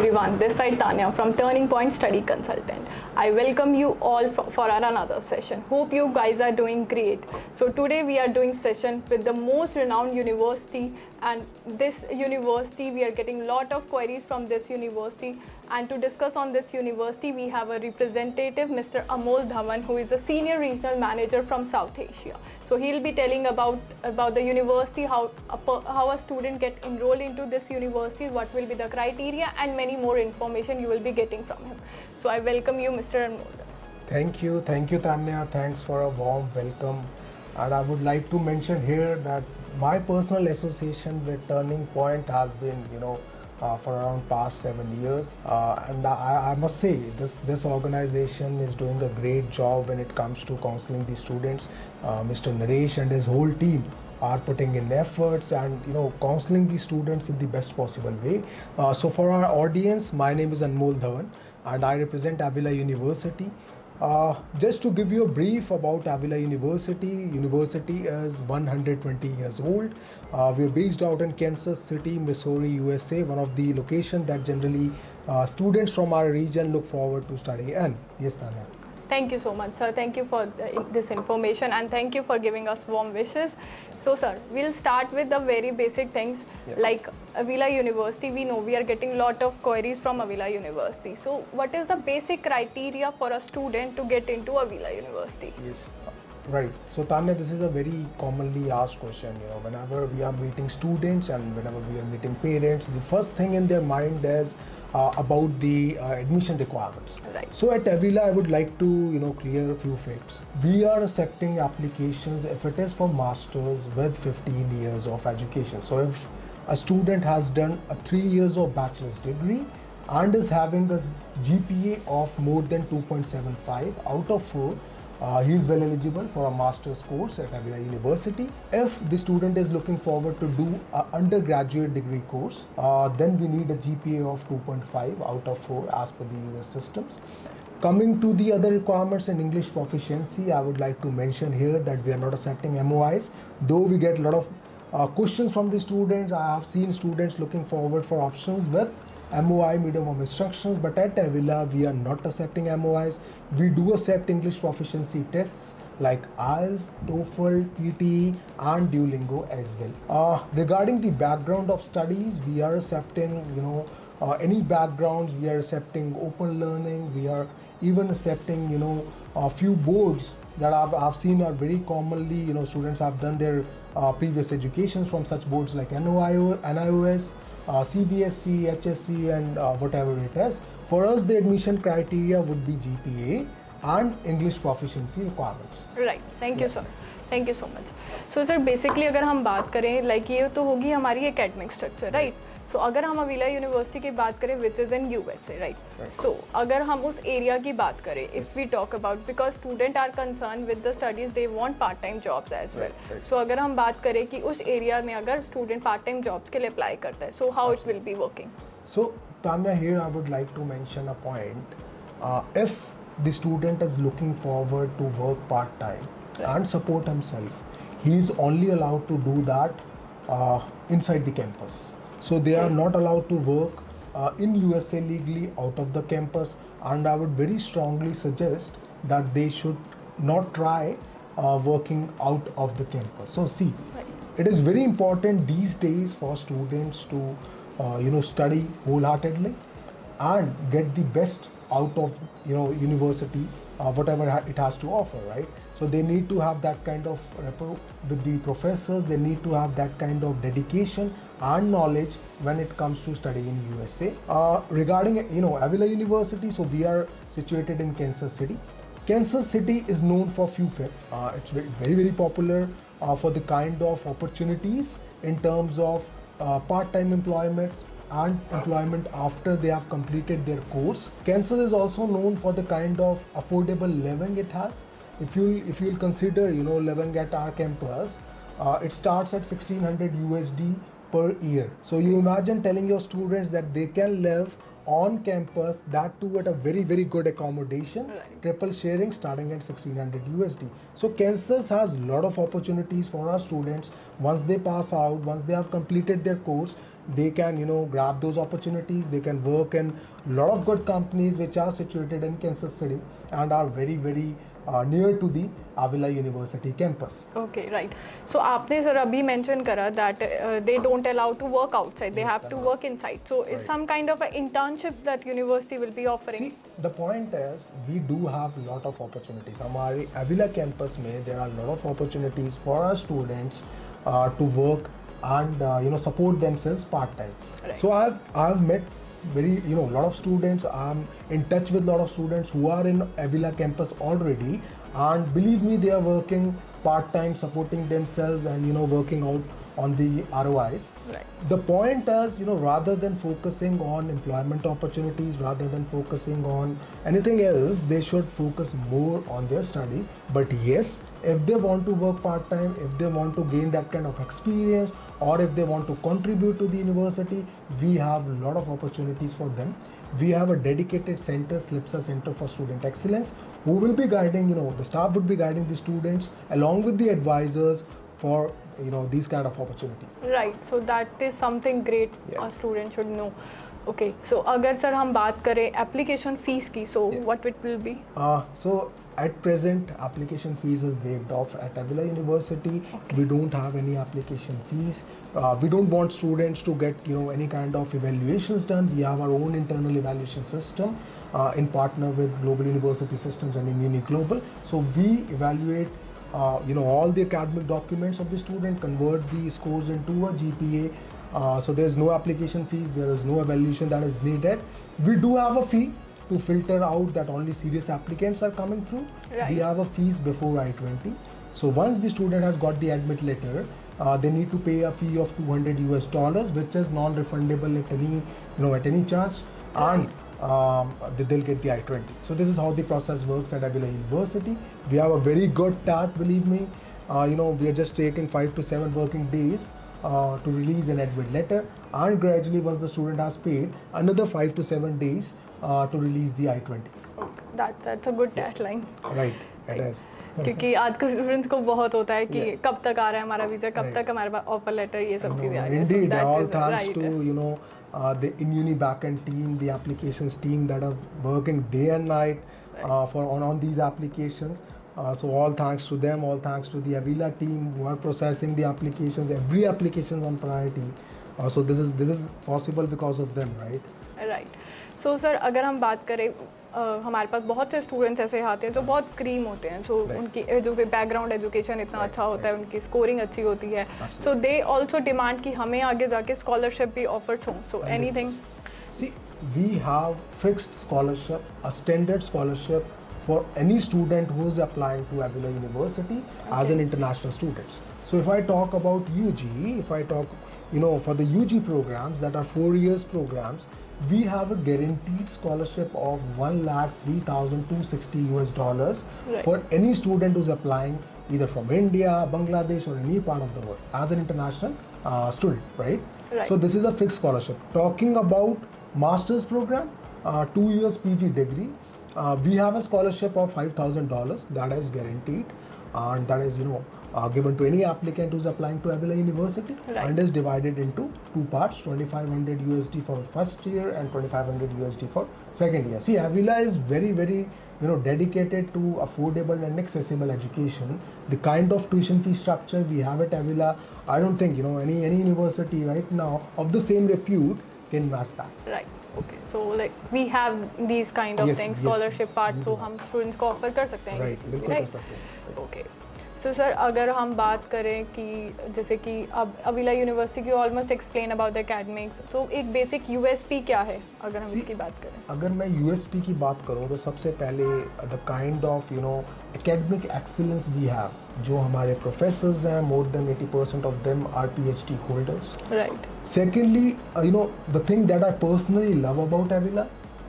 everyone, this side Tanya from Turning Point Study Consultant. I welcome you all for our another session. Hope you guys are doing great. So today we are doing session with the most renowned university, and this university we are getting lot of queries from this university, and to discuss on this university we have a representative, Mr. Amol Dhawan, who is a senior regional manager from South Asia. So he'll be telling about the university, how a student get enrolled into this university, what will be the criteria, and many more information you will be getting from him. So I welcome you, Mr. Amol. Thank you, Tanya. Thanks for a warm welcome. And I would like to mention here that my personal association with Turning Point has been, for around past 7 years, and I must say this organization is doing a great job when it comes to counseling the students. Mr. Naresh and his whole team are putting in efforts and counseling the students in the best possible way. So for our audience, my name is Anmol Dhawan and I represent AVILA University. Just to give you a brief about AVILA University is 120 years old. We're based out in Kansas City, Missouri, USA, one of the locations that generally students from our region look forward to studying in. Yes, Tanya. Thank you so much, sir. Thank you for this information, and thank you for giving us warm wishes. So, sir, we'll start with the very basic things. Like AVILA University, we know we are getting a lot of queries from AVILA University. So, what is the basic criteria for a student to get into AVILA University? Yes, right. So, Tanya, this is a very commonly asked question. Whenever we are meeting students and whenever we are meeting parents, the first thing in their mind is about the admission requirements. Right. So at AVILA, I would like to clear a few facts. We are accepting applications if it is for masters with 15 years of education. So if a student has done 3 years of bachelor's degree and is having a GPA of more than 2.75 out of 4, he is well eligible for a master's course at AVILA University. If the student is looking forward to do an undergraduate degree course, then we need a GPA of 2.5 out of 4 as per the US systems. Coming to the other requirements in English proficiency, I would like to mention here that we are not accepting MOIs, though we get a lot of questions from the students. I have seen students looking forward for options with MOI, medium of instructions, but at AVILA we are not accepting MOIs. We do accept English proficiency tests like IELTS, TOEFL, PTE and Duolingo as well. Regarding the background of studies, we are accepting any backgrounds. We are accepting open learning. We are even accepting a few boards that I've seen are very commonly students have done their previous educations from such boards like NIOS, CBSE, HSC and whatever it is. For us, the admission criteria would be GPA and English proficiency requirements. Right. Thank you, sir. Thank you so much. So, sir, basically अगर हम बात करें, like ये तो होगी हमारी academic structure, right? So अगर हम AVILA University की बात करें, which is in USA, right? So अगर हम उस area की बात करें, if we talk about, because students are concerned with the studies, they want part-time jobs as well. So अगर हम बात करें कि उस area में अगर student part-time jobs के लिए apply करता है, so how it will be working? So Tanya, here I would like to mention a point. If the student is looking forward to work part-time and support himself, he is only allowed to do that inside the campus. So they are not allowed to work in USA legally out of the campus, and I would very strongly suggest that they should not try working out of the campus. So see, it is very important these days for students to study wholeheartedly and get the best out of university, whatever it has to offer, right? So they need to have that kind of rapport with the professors. They need to have that kind of dedication and knowledge when it comes to studying in USA. Regarding AVILA University, so we are situated in Kansas City. Kansas City is known for few facts. It's very popular for the kind of opportunities in terms of part-time employment and employment after they have completed their course. Kansas is also known for the kind of affordable living it has. If you'll consider living at our campus, it starts at 1600 USD per year. So you imagine telling your students that they can live on campus, that too at a very good accommodation, triple sharing starting at 1600 USD. So Kansas has a lot of opportunities for our students. Once they pass out, once they have completed their course, they can grab those opportunities. They can work in a lot of good companies which are situated in Kansas City and are very very near to the AVILA University campus. Okay, right. So आपने sir अभी mention करा that they don't allow to work outside. They have to work inside. So is some kind of an internship that university will be offering? See, the point is we do have a lot of opportunities. हमारे AVILA campus में there are a lot of opportunities for our students to work and support themselves part time. Right. So I've met very a lot of students. I'm in touch with a lot of students who are in AVILA campus already, and believe me, they are working part time, supporting themselves and working out on the ROIs. Right. The point is, rather than focusing on employment opportunities, rather than focusing on anything else, they should focus more on their studies. But yes, if they want to work part time, if they want to gain that kind of experience, or if they want to contribute to the university, we have a lot of opportunities for them. We have a dedicated center, SLIPSA Center for Student Excellence, who will be guiding, the staff would be guiding the students along with the advisors for these kind of opportunities. Right. So that is something great a student should know. Okay. So अगर sir हम बात करें application fees की, so what it will be? So at present, application fees is waived off at AVILA University. Okay. We don't have any application fees. We don't want students to get any kind of evaluations done. We have our own internal evaluation system in partner with Global University Systems and Immuni Global. So we evaluate all the academic documents of the student, convert the scores into a GPA. So there's no application fees, there is no evaluation that is needed. We do have a fee to filter out that only serious applicants are coming through. Right. We have a fees before I-20. So once the student has got the admit letter, they need to pay a fee of $200, which is non-refundable at any charge, and they'll get the I-20. So this is how the process works at AVILA University. We have a very good TAT, believe me. We are just taking 5 to 7 working days to release an admit letter, and gradually once the student has paid, another 5 to 7 days to release the I-20. Okay. That's a good deadline. Right, it is. क्योंकि आजकल students को बहुत होता है कि कब तक आ रहा है हमारा वीज़ा, कब तक हमारे पास ऑफर लेटर, ये सब चीज़ें आ रही हैं. Indeed, all thanks to the Immuni backend team, the applications team that are working day and night on these applications. So all thanks to them, all thanks to the AVILA team who are processing the applications. Every application is on priority. So this is possible because of them, right? Right. So sir, अगर हम बात करें हमारे पास बहुत से students ऐसे आते हैं जो बहुत क्रीम होते हैं. सो उनकी जो बैकग्राउंड एजुकेशन इतना अच्छा होता है, उनकी स्कोरिंग अच्छी होती है. सो दे ऑल्सो डिमांड कि हमें आगे जाके स्कॉलरशिप भी ऑफर्स हों. So anything. See, we have fixed scholarship, a standard scholarship for any student who is applying to AVILA University as an international student. So if I talk about UG, if I talk, for the UG programs that are 4 years programs, we have a guaranteed scholarship of $1,03,260 for any student who's applying either from India, Bangladesh, or any part of the world as an international student, right? So this is a fixed scholarship. Talking about master's program, 2 years PG degree, we have a scholarship of $5,000 that is guaranteed, and that is given to any applicant who's applying to AVILA University, and is divided into 2 parts, $2,500 for first year and $2,500 for second year. See, AVILA is very, very dedicated to affordable and accessible education. The kind of tuition fee structure we have at AVILA, I don't think any university right now of the same repute can match that. Right. Okay. So like we have these kind of things, scholarship part, so हम students को offer कर सकते हैं. Right. बिल्कुल कर सकते हैं. Okay. So sir, अगर हम बात करें कि जैसे कि अब AVILA यूनिवर्सिटी की almost explain about the academics, तो एक बेसिक USP क्या है अगर हम इसकी बात करें? अगर मैं USP की बात करूँ तो सबसे पहले the kind of academic excellence we have, जो हमारे प्रोफेसर्स हैं, more than 80% of them are PhD holders. Right. Secondly, the thing that I personally love about AVILA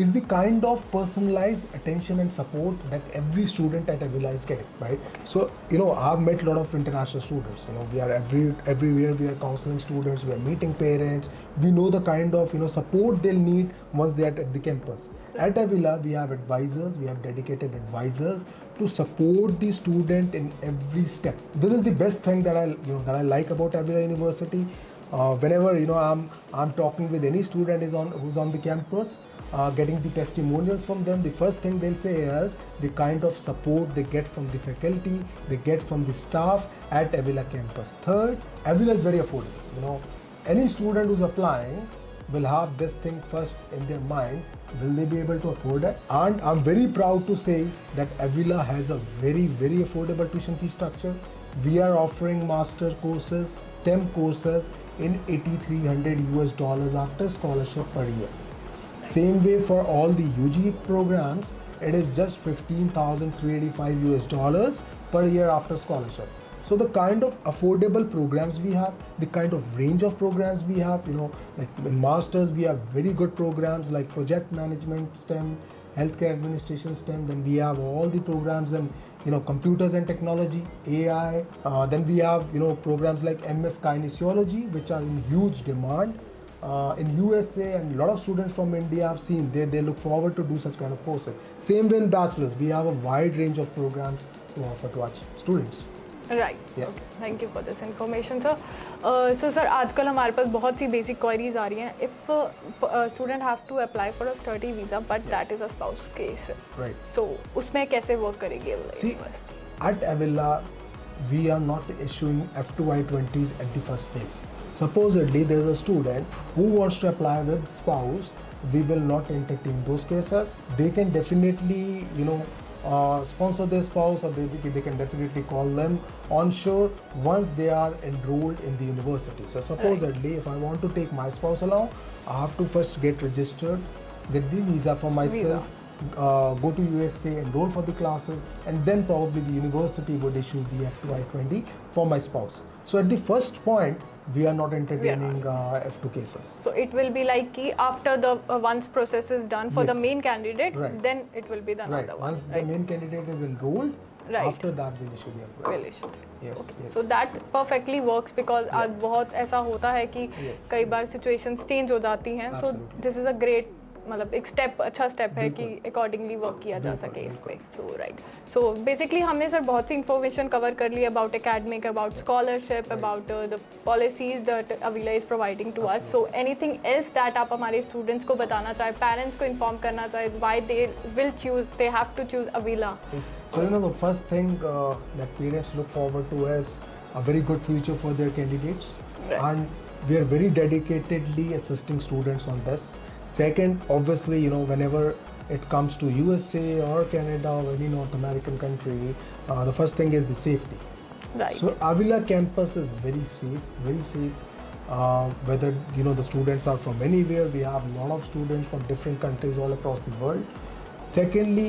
is the kind of personalized attention and support that every student at AVILA is getting, right? So, I've met a lot of international students. We are everywhere, we are counseling students, we are meeting parents. We know the kind of, support they'll need once they are at the campus. At AVILA, we have advisors, we have dedicated advisors to support the student in every step. This is the best thing that I like about AVILA University. Whenever I'm talking with any student who's on the campus, getting the testimonials from them, the first thing they'll say is the kind of support they get from the faculty, they get from the staff at AVILA campus. Third, AVILA is very affordable. Any student who's applying will have this thing first in their mind. Will they be able to afford it? And I'm very proud to say that AVILA has a very, very affordable tuition fee structure. We are offering master courses, STEM courses in $8,300 after scholarship per year. Same way for all the UG programs, it is just $15,385 per year after scholarship. So the kind of affordable programs we have, the kind of range of programs we have, like in masters we have very good programs like project management STEM, healthcare administration STEM. Then we have all the programs in computers and technology, AI. Then we have programs like MS kinesiology, which are in huge demand in USA, and a lot of students from India have seen they look forward to do such kind of courses. Same way in bachelors, we have a wide range of programs to offer to our students. Right. Yeah. Okay. Thank you for this information, sir. So, sir, आजकल हमारे पास बहुत सी basic queries आ रही हैं. If a student have to apply for a study visa, but that is a spouse case. Right. So, उसमें कैसे work करेगी AVILA? See, at AVILA, we are not issuing F2I20s at the first place. Supposedly, there is a student who wants to apply with spouse. We will not entertain those cases. They can definitely, sponsor their spouse, or they can definitely call them onshore once they are enrolled in the university. So supposedly, if I want to take my spouse along, I have to first get registered, get the visa for myself, go to USA, enroll for the classes, and then probably the university would issue the F2I20 for my spouse. So at the first point, we are not entertaining F2 cases. So it will be like after the once process is done for the main candidate, Right. then it will be the another one. Once the main candidate is enrolled, Right. after that we'll issue the F2I20. Will issue. Yes, yes. So that perfectly works because आज बहुत ऐसा होता है कि Yes, कई बार situations change हो जाती हैं. So Absolutely. this is a great मतलब एक स्टेप अच्छा स्टेप है कि बिल्कुल. अकॉर्डिंगली वर्क किया जा बिल्कुल, सके इस पे. बिल्कुल. So right. सो बेसिकली हमने सर बहुत सी इन्फॉर्मेशन कवर कर ली about academic, about scholarship, about the policies that AVILA is providing to us. So anything else that आप हमारे स्टूडेंट्स को बताना चाहे, पेरेंट्स को इन्फॉर्म करना चाहे, why they will choose, they have to choose AVILA? Yes. So the first thing that parents look forward to is a very good future for their candidates, Right. and we are very dedicatedly assisting students on this. Second, obviously, whenever it comes to USA or Canada or any North American country, the first thing is the safety. Right. So AVILA campus is very safe, very safe. Whether the students are from anywhere, we have a lot of students from different countries all across the world. Secondly,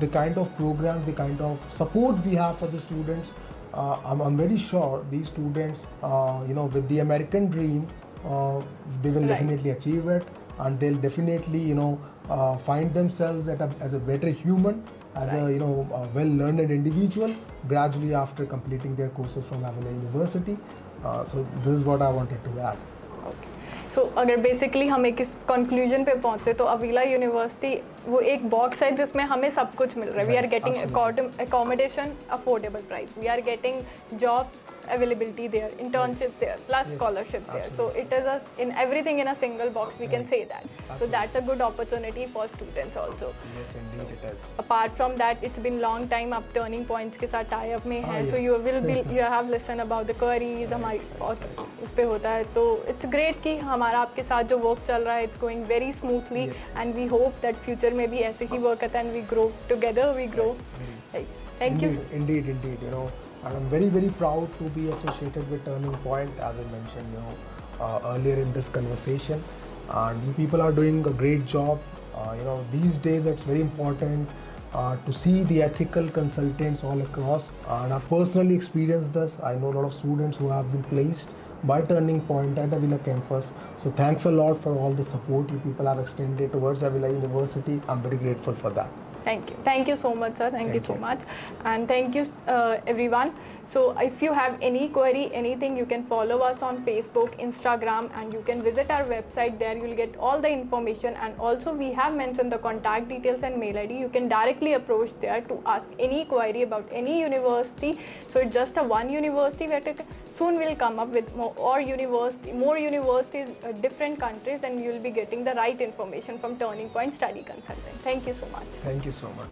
the kind of programs, the kind of support we have for the students, I'm very sure these students, with the American dream, they will Right. definitely achieve it, and they'll definitely, find themselves as a better human, as Right. a well-learned individual gradually after completing their courses from AVILA University. So this is what I wanted to add. सो अगर basically हम एक इस conclusion पे पहुंचे तो AVILA university वो एक box है जिसमें हमें सब कुछ मिल रहा है. We are getting accommodation affordable price, we are getting job availability there, internship there, plus Yes, scholarship there. So absolutely. it is in everything in a single box, we can Right. say that. So Absolutely. that's a good opportunity for students also. Yes, indeed it is. Apart from that, it's been long time आप turning points के साथ tie up में हैं. So yes. you will be, you have listened about the queries हमारी और उस पे होता है. तो it's great कि हमारा आपके साथ जो work चल रहा है, it's going very smoothly. Yes. And we hope that future में भी ऐसे ही work करता है and we grow together, we grow. Right. Thank you. Indeed. And I'm very, very proud to be associated with Turning Point, as I mentioned, earlier in this conversation. And you people are doing a great job. These days it's very important to see the ethical consultants all across. And I've personally experienced this. I know a lot of students who have been placed by Turning Point at AVILA campus. So thanks a lot for all the support you people have extended towards AVILA University. I'm very grateful for that. Thank you so much, sir. Thank you so much, and thank you everyone. So if you have any query, anything, you can follow us on Facebook, Instagram, and you can visit our website. There you will get all the information, and also we have mentioned the contact details and mail ID. You can directly approach there to ask any query about any university. So it's just a one university where soon we'll come up with more universities, different countries, and you will be getting the right information from Turning Point Study Consultant. Thank you so much. Thank you so much.